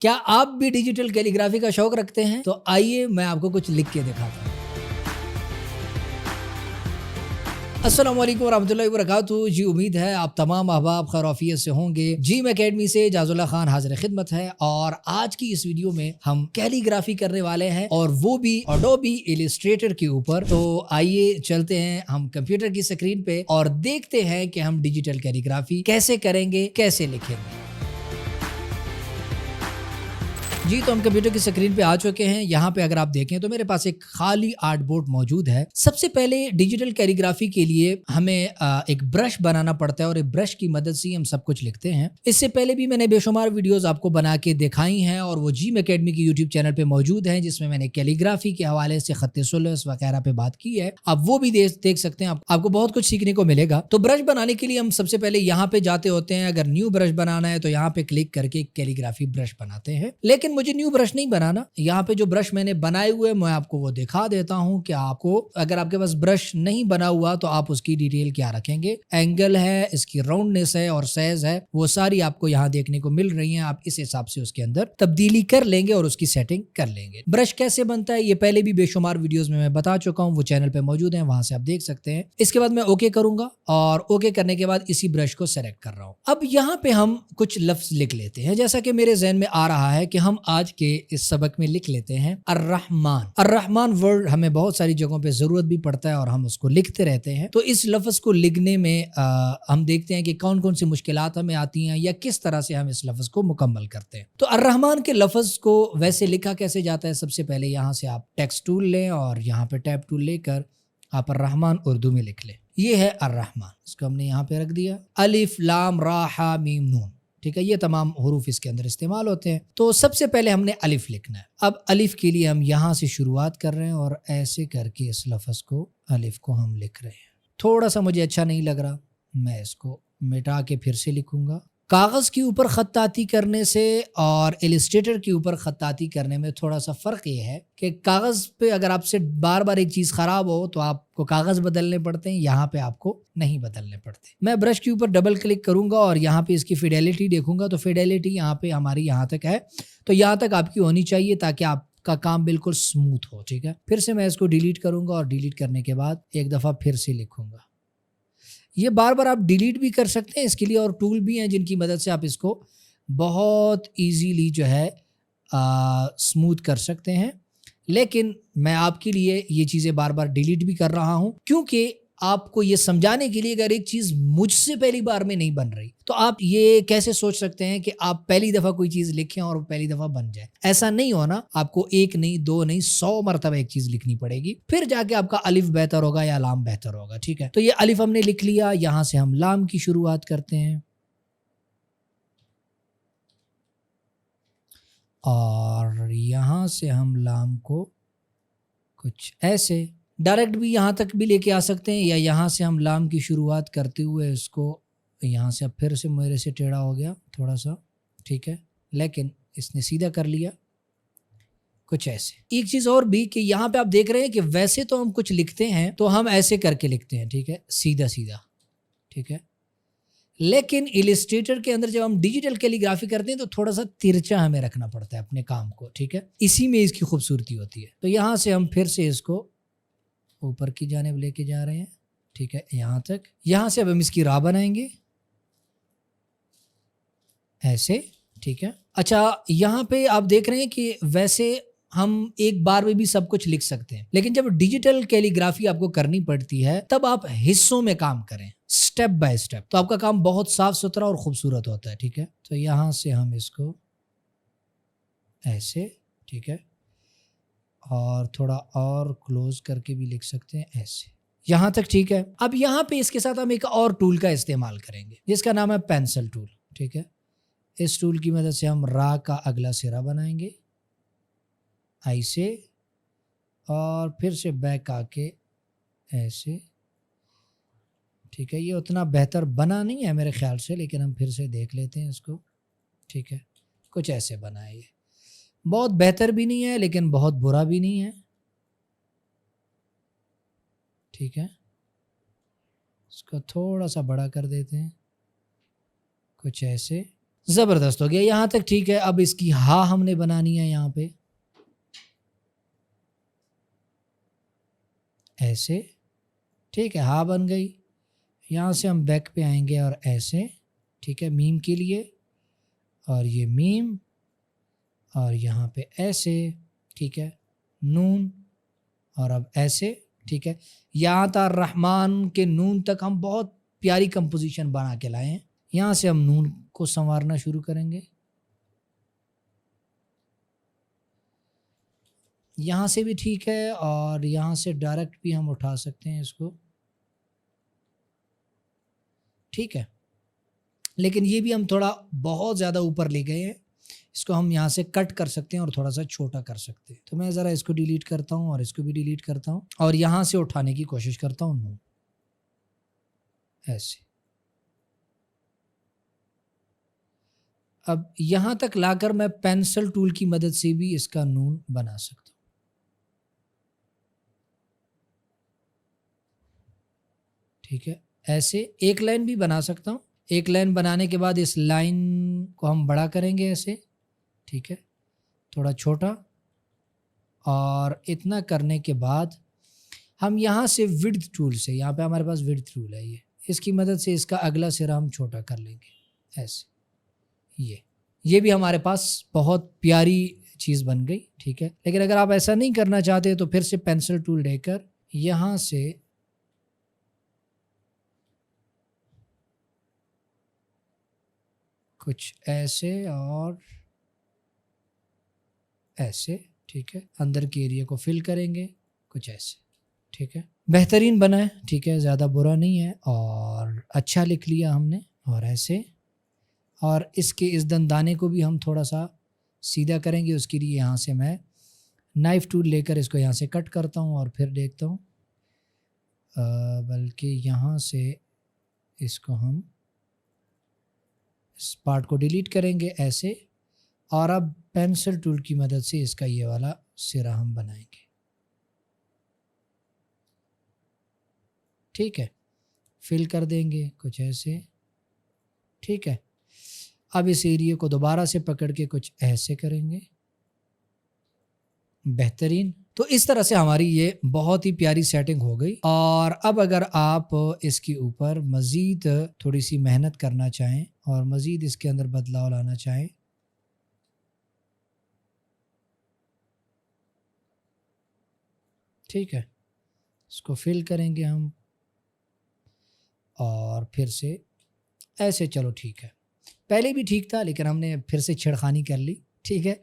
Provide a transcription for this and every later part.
क्या आप भी डिजिटल कैलीग्राफी का शौक रखते हैं? तो आइए मैं आपको कुछ लिख के दिखाता हूँ। अस्सलामु अलैकुम वरहमतुल्लाहि वबरकातुहू। जी उम्मीद है आप तमाम अहबाब खैर-ओ-आफियत से होंगे। जिम एकेडमी से जाजुल्लाह खान हाज़िर खिदमत है और आज की इस वीडियो में हम कैलीग्राफी करने वाले हैं और वो भी एडोबी इलस्ट्रेटर के ऊपर। तो आइए चलते हैं हम कंप्यूटर की स्क्रीन पे और देखते हैं कि हम डिजिटल कैलीग्राफी कैसे करेंगे, कैसे लिखेंगे। जी तो हम कंप्यूटर की स्क्रीन पे आ चुके हैं। यहाँ पे अगर आप देखें तो मेरे पास एक खाली आर्ट बोर्ड मौजूद है। सबसे पहले डिजिटल कैलीग्राफी के लिए हमें एक ब्रश बनाना पड़ता है और एक ब्रश की मदद से हम सब कुछ लिखते हैं। इससे पहले भी मैंने बेशुमार वीडियोस आपको बना के दिखाई हैं और वो जिम एकेडमी की यूट्यूब चैनल पे मौजूद हैं, जिसमें मैंने कैलीग्राफी के हवाले से खत्ते सुलस वगैरह पे बात की है। आप वो भी देख सकते हैं, आपको बहुत कुछ सीखने को मिलेगा। तो ब्रश बनाने के लिए हम सबसे पहले यहाँ पे जाते होते हैं। अगर न्यू ब्रश बनाना है तो यहाँ पे क्लिक करके कैलीग्राफी ब्रश बनाते हैं। लेकिन मुझे न्यू ब्रश नहीं बनाना। यहाँ पे जो ब्रश मैंने बनाए हुए मैं आपको वो दिखा देता हूँ कि आपको अगर आपके पास ब्रश नहीं बना हुआ तो आप उसकी डिटेल क्या रखेंगे। एंगल है, इसकी राउंडनेस है और साइज है, वो सारी आपको यहाँ देखने को मिल रही है। आप इस हिसाब से उसके अंदर तब्दीली कर लेंगे और उसकी सेटिंग कर लेंगे। ब्रश कैसे बनता है ये पहले भी बेशुमार वीडियोस में मैं बता चुका हूँ, वो चैनल पे मौजूद है, वहां से आप देख सकते हैं। इसके बाद मैं ओके करूंगा और ओके करने के बाद इसी ब्रश को सेलेक्ट कर रहा हूँ। अब यहाँ पे हम कुछ लफ्ज लिख लेते हैं, जैसा कि मेरे जहन में आ रहा है कि हम आज के इस सबक में लिख लेते हैं अर्रहमान। अर्रहमान वर्ड हमें बहुत सारी जगहों पे जरूरत भी पड़ता है और हम उसको लिखते रहते हैं। तो इस लफ्ज को लिखने में हम देखते हैं कि कौन कौन सी मुश्किलात हमें आती हैं या किस तरह से हम इस लफ्ज को मुकम्मल करते हैं। तो अर्रहमान के लफ्ज को वैसे लिखा कैसे जाता है, सबसे पहले यहाँ से आप टेक्स्ट टूल लें और यहाँ पे टैब टूल लेकर आप अर्रहमान उर्दू में लिख लें। ये है अर्रहमान, इसको हमने यहाँ पे रख दिया। अलिफ लाम रा हा मीम नून, ठीक है, ये तमाम हुरूफ इसके अंदर इस्तेमाल होते हैं। तो सबसे पहले हमने अलिफ लिखना है। अब अलिफ के लिए हम यहाँ से शुरुआत कर रहे हैं और ऐसे करके इस लफ्ज़ को अलिफ को हम लिख रहे हैं। थोड़ा सा मुझे अच्छा नहीं लग रहा, मैं इसको मिटा के फिर से लिखूंगा। कागज़ के ऊपर खत्ताती करने से और इलस्ट्रेटर के ऊपर खत्ताती करने में थोड़ा सा फ़र्क ये है कि कागज़ पे अगर आपसे बार बार एक चीज़ ख़राब हो तो आपको कागज़ बदलने पड़ते हैं, यहाँ पे आपको नहीं बदलने पड़ते। मैं ब्रश के ऊपर डबल क्लिक करूँगा और यहाँ पे इसकी फिडेलिटी देखूंगा तो फिडेलिटी यहाँ पे हमारी यहाँ तक है, तो यहाँ तक आपकी होनी चाहिए ताकि आपका काम बिल्कुल स्मूथ हो। ठीक है, फिर से मैं इसको डिलीट करूँगा और डिलीट करने के बाद एक दफ़ा फिर से लिखूँगा। ये बार बार आप डिलीट भी कर सकते हैं, इसके लिए और टूल भी हैं जिनकी मदद से आप इसको बहुत इजीली जो है स्मूथ कर सकते हैं। लेकिन मैं आपके लिए ये चीज़ें बार बार डिलीट भी कर रहा हूँ क्योंकि आपको ये समझाने के लिए अगर एक चीज़ मुझसे पहली बार में नहीं बन रही तो आप ये कैसे सोच सकते हैं कि आप पहली दफ़ा कोई चीज़ लिखें और पहली दफ़ा बन जाए। ऐसा नहीं होना, आपको एक नहीं, दो नहीं, 100 मरतबा एक चीज़ लिखनी पड़ेगी, फिर जाके आपका अलिफ बेहतर होगा या लाम बेहतर होगा। ठीक है, तो ये अलिफ हमने लिख लिया। यहाँ से हम लाम की शुरुआत करते हैं और यहाँ से हम लाम को कुछ ऐसे डायरेक्ट भी यहाँ तक भी लेके आ सकते हैं या यहाँ से हम लाम की शुरुआत करते हुए इसको यहाँ से अब फिर से मेरे से टेढ़ा हो गया थोड़ा सा, ठीक है, लेकिन इसने सीधा कर लिया कुछ ऐसे। एक चीज़ और भी कि यहाँ पे आप देख रहे हैं कि वैसे तो हम कुछ लिखते हैं तो हम ऐसे करके लिखते हैं, ठीक है, सीधा सीधा, ठीक है, लेकिन इलस्ट्रेटर के अंदर जब हम डिजिटल कैलीग्राफी करते हैं तो थोड़ा सा तिरछा हमें रखना पड़ता है अपने काम को। ठीक है, इसी में इसकी खूबसूरती होती है। तो यहाँ से हम फिर से इसको ऊपर की जानिब लेके जा रहे हैं, ठीक है, यहाँ तक। यहाँ से अब हम इसकी राह बनाएंगे ऐसे, ठीक है। अच्छा, यहाँ पे आप देख रहे हैं कि वैसे हम एक बार में भी सब कुछ लिख सकते हैं, लेकिन जब डिजिटल कैलीग्राफी आपको करनी पड़ती है तब आप हिस्सों में काम करें, स्टेप बाय स्टेप, तो आपका काम बहुत साफ सुथरा और खूबसूरत होता है। ठीक है, तो यहाँ से हम इसको ऐसे, ठीक है, और थोड़ा और क्लोज करके भी लिख सकते हैं ऐसे, यहाँ तक, ठीक है। अब यहाँ पे इसके साथ हम एक और टूल का इस्तेमाल करेंगे जिसका नाम है पेंसिल टूल। ठीक है, इस टूल की मदद से हम रा का अगला सिरा बनाएंगे ऐसे और फिर से बैक आके ऐसे, ठीक है। ये उतना बेहतर बना नहीं है मेरे ख्याल से, लेकिन हम फिर से देख लेते हैं इसको। ठीक है, कुछ ऐसे बना है, ये बहुत बेहतर भी नहीं है लेकिन बहुत बुरा भी नहीं है। ठीक है, इसको थोड़ा सा बड़ा कर देते हैं कुछ ऐसे, زبردست ہو گیا، یہاں تک ٹھیک ہے. اب اس کی ہا ہم نے بنانی ہے یہاں پہ ایسے، ٹھیک ہے، ہا بن گئی. یہاں سے ہم بیک پہ آئیں گے اور ایسے، ٹھیک ہے، میم کے لیے، اور یہ میم، اور یہاں پہ ایسے، ٹھیک ہے، نون، اور اب ایسے، ٹھیک ہے. یہاں تا رحمان کے نون تک ہم بہت پیاری کمپوزیشن بنا کے لائے ہیں. یہاں سے ہم نون کو سنوارنا شروع کریں گے، یہاں سے بھی ٹھیک ہے، اور یہاں سے ڈائریکٹ بھی ہم اٹھا سکتے ہیں اس کو، ٹھیک ہے. لیکن یہ بھی ہم تھوڑا بہت زیادہ اوپر لے گئے ہیں، اس کو ہم یہاں سے کٹ کر سکتے ہیں اور تھوڑا سا چھوٹا کر سکتے ہیں. تو میں ذرا اس کو ڈیلیٹ کرتا ہوں اور اس کو بھی ڈیلیٹ کرتا ہوں، اور یہاں سے اٹھانے کی کوشش کرتا ہوں نون ایسے. اب یہاں تک لا کر میں پینسل ٹول کی مدد سے بھی اس کا نون بنا سکتا ہوں، ٹھیک ہے. ایسے ایک لائن بھی بنا سکتا ہوں. ایک لائن بنانے کے بعد اس لائن کو ہم بڑا کریں گے ایسے، ٹھیک ہے، تھوڑا چھوٹا، اور اتنا کرنے کے بعد ہم یہاں سے وڈتھ ٹول سے، یہاں پہ ہمارے پاس وڈتھ ٹول ہے، یہ اس کی مدد سے اس کا اگلا سرا ہم چھوٹا کر لیں گے ایسے. یہ بھی ہمارے پاس بہت پیاری چیز بن گئی، ٹھیک ہے. لیکن اگر آپ ایسا نہیں کرنا چاہتے تو پھر سے پینسل ٹول لے کر یہاں سے کچھ ایسے اور ایسے، ٹھیک ہے، اندر کے ایریا کو فل کریں گے کچھ ایسے، ٹھیک ہے. بہترین بنا ہے، ٹھیک ہے، زیادہ برا نہیں ہے، اور اچھا لکھ لیا ہم نے. اور ایسے، اور اس کے اس دندانے کو بھی ہم تھوڑا سا سیدھا کریں گے. اس کے لیے یہاں سے میں نائف ٹول لے کر اس کو یہاں سے کٹ کرتا ہوں اور پھر دیکھتا ہوں، بلکہ یہاں سے اس کو ہم اس پارٹ کو ڈیلیٹ کریں گے ایسے. اور اب پینسل ٹول کی مدد سے اس کا یہ والا سرا ہم بنائیں گے، ٹھیک ہے، فل کر دیں گے کچھ ایسے، ٹھیک ہے. اب اس ایریے کو دوبارہ سے پکڑ کے کچھ ایسے کریں گے. بہترین. تو اس طرح سے ہماری یہ بہت ہی پیاری سیٹنگ ہو گئی. اور اب اگر آپ اس کے اوپر مزید تھوڑی سی محنت کرنا چاہیں اور مزید اس کے اندر بدلاؤ لانا چاہیں، ٹھیک ہے، اس کو فل کریں گے ہم، اور پھر سے ایسے. چلو ٹھیک ہے، پہلے بھی ٹھیک تھا لیکن ہم نے پھر سے چھڑخانی کر لی، ٹھیک ہے.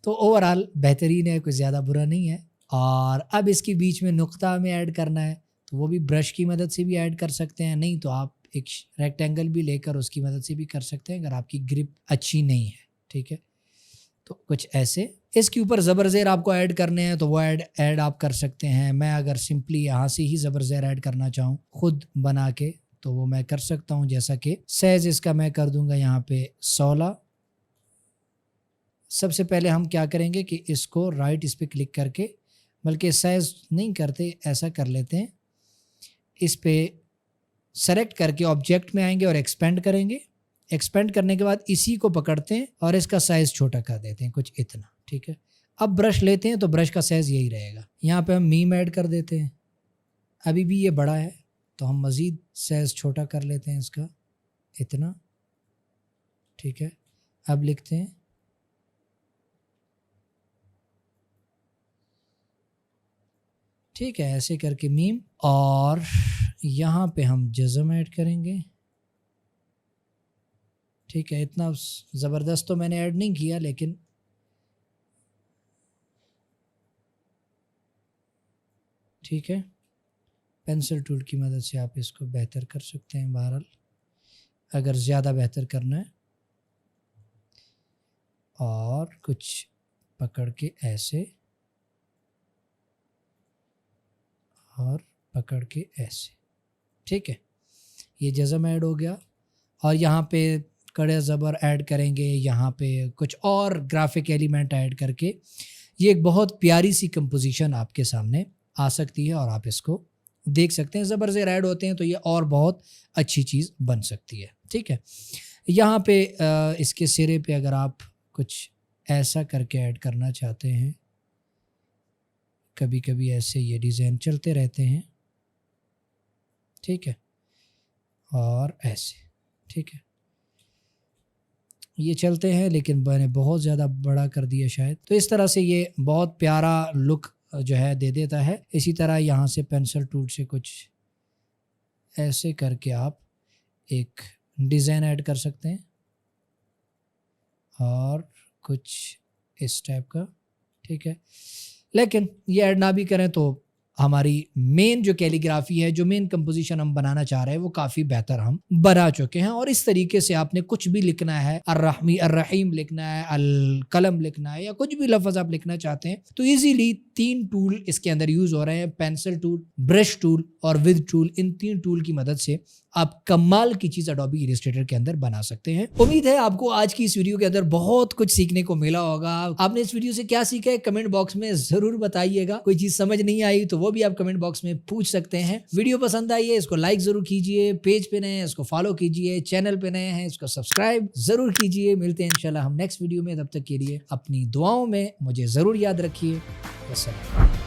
تو اوورآل بہترین ہے، کوئی زیادہ برا نہیں ہے. اور اب اس کے بیچ میں نقطہ ہمیں ایڈ کرنا ہے، تو وہ بھی برش کی مدد سے بھی ایڈ کر سکتے ہیں، نہیں تو آپ ایک ریکٹینگل بھی لے کر اس کی مدد سے بھی کر سکتے ہیں اگر آپ کی گرپ اچھی نہیں ہے، ٹھیک ہے. تو کچھ ایسے. اس کے اوپر زبر زیر آپ کو ایڈ کرنے ہیں تو وہ ایڈ آپ کر سکتے ہیں. میں اگر سمپلی یہاں سے ہی زبر زیر ایڈ کرنا چاہوں خود بنا کے تو وہ میں کر سکتا ہوں. جیسا کہ سائز اس کا میں کر دوں گا یہاں پہ 16. سب سے پہلے ہم کیا کریں گے کہ اس کو رائٹ اس پہ کلک کر کے، بلکہ سائز نہیں کرتے، ایسا کر لیتے ہیں، اس پہ سلیکٹ کر کے آبجیکٹ میں آئیں گے اور ایکسپینڈ کریں گے. ایکسپینڈ کرنے کے بعد اسی کو پکڑتے ہیں اور اس کا سائز چھوٹا کر دیتے ہیں کچھ اتنا، ٹھیک ہے. اب برش لیتے ہیں تو برش کا سائز یہی رہے گا. یہاں پہ ہم میم ایڈ کر دیتے ہیں، ابھی بھی یہ بڑا ہے تو ہم مزید سائز چھوٹا کر لیتے ہیں اس کا اتنا، ٹھیک ہے. اب لکھتے ہیں ٹھیک ہے، ایسے کر کے میم، اور یہاں پہ ہم جزم ایڈ کریں گے، ٹھیک ہے. اتنا زبردست تو میں نے ایڈ نہیں کیا لیکن ٹھیک ہے، پینسل ٹول کی مدد سے آپ اس کو بہتر کر سکتے ہیں بہرحال اگر زیادہ بہتر کرنا ہے. اور کچھ پکڑ کے ایسے اور پکڑ کے ایسے، ٹھیک ہے. یہ جزم ایڈ ہو گیا. اور یہاں پہ کڑے زبر ایڈ کریں گے، یہاں پہ کچھ اور گرافک ایلیمنٹ ایڈ کر کے یہ ایک بہت پیاری سی کمپوزیشن آپ کے سامنے آ سکتی ہے اور آپ اس کو دیکھ سکتے ہیں. زبر زیر ایڈ ہوتے ہیں تو یہ اور بہت اچھی چیز بن سکتی ہے، ٹھیک ہے. یہاں پہ اس کے سرے پہ اگر آپ کچھ ایسا کر کے ایڈ کرنا چاہتے ہیں، کبھی کبھی ایسے یہ ڈیزائن چلتے رہتے ہیں، ٹھیک ہے، اور ایسے، ٹھیک ہے، یہ چلتے ہیں لیکن میں نے بہت زیادہ بڑا کر دیا شاید، تو اس طرح سے یہ بہت پیارا لک جو ہے دے دیتا ہے۔ اسی طرح یہاں سے پینسل ٹول سے کچھ ایسے کر کے آپ ایک ڈیزائن ایڈ کر سکتے ہیں، اور کچھ اس ٹائپ کا، ٹھیک ہے، لیکن یہ ایڈ نہ بھی کریں تو ہماری مین جو کیلیگرافی ہے، جو مین کمپوزیشن ہم بنانا چاہ رہے ہیں، وہ کافی بہتر ہم بنا چکے ہیں۔ اور اس طریقے سے آپ نے کچھ بھی لکھنا ہے، الرحیم لکھنا ہے، القلم لکھنا ہے، یا کچھ بھی لفظ آپ لکھنا چاہتے ہیں، تو ایزیلی 3 ٹول اس کے اندر یوز ہو رہے ہیں، پینسل ٹول، برش ٹول اور ود ٹول۔ ان 3 ٹول کی مدد سے آپ کمال کی چیز ایڈوبی السٹریٹر کے اندر بنا سکتے ہیں۔ امید ہے آپ کو آج کی اس ویڈیو کے اندر بہت کچھ سیکھنے کو ملا ہوگا۔ آپ نے اس ویڈیو سے کیا سیکھا ہے کمنٹ باکس میں ضرور بتائیے گا۔ کوئی چیز سمجھ نہیں آئی تو وہ بھی آپ کمنٹ باکس میں پوچھ سکتے ہیں۔ ویڈیو پسند آئی ہے اس کو لائک ضرور کیجئے، پیج پہ نئے ہیں اس کو فالو کیجئے، چینل پہ نئے ہیں اس کو سبسکرائب ضرور کیجئے۔ ملتے ہیں انشاءاللہ ہم نیکسٹ ویڈیو میں، تب تک کے لیے اپنی دعاؤں میں مجھے ضرور یاد رکھیے۔ والسلام۔